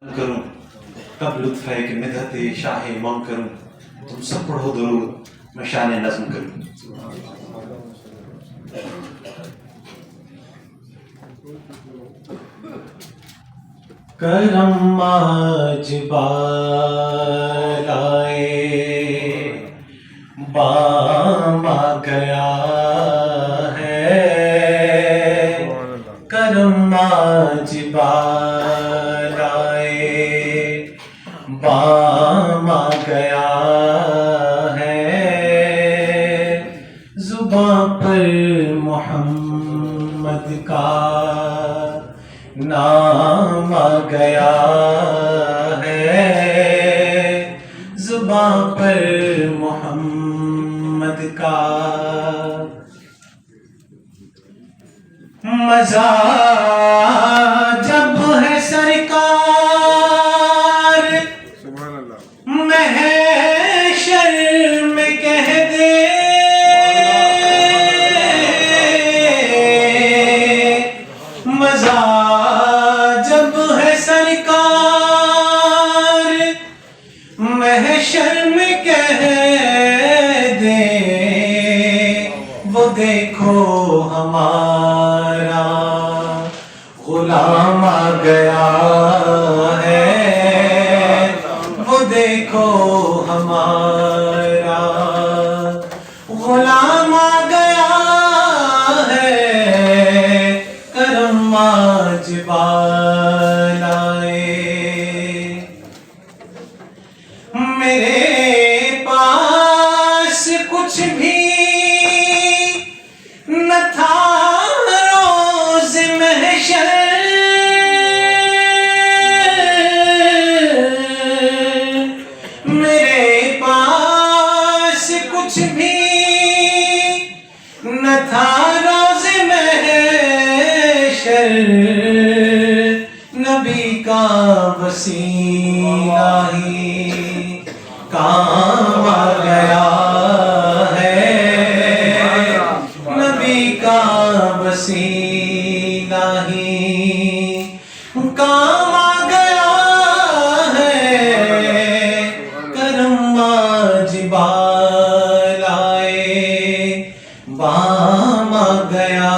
کروں کب لطف ہے کہ مدحت شاہ امام کروں، تم سب پڑھو درود میں شان نظم کروں۔ کرم آج بالائے بام آ گیا ہے، کرم آج بالائے بام آ گیا ہے، زباں پر محمد کا نام آ گیا ہے، زباں پر محمد کا مزہ جب ہے سرکار محشر میں کہہ دے، مزہ جب ہے سرکار محشر میں کہہ دے، وہ دیکھو ہمارا غلام آ گیا ہے، وہ دیکھو ہمارا غلام آ گیا ہے، کرم آج بالائے۔ میرے پاس کچھ بھی نہ تھا روز محشر، میرے پاس کچھ بھی نہ تھا روز محشر، نبی کا وسیلہ ہی کام آ گیا ہے، نبی کا وسیلہ ہی کام آ گیا ہے، کرم آج بالائے بام آ گیا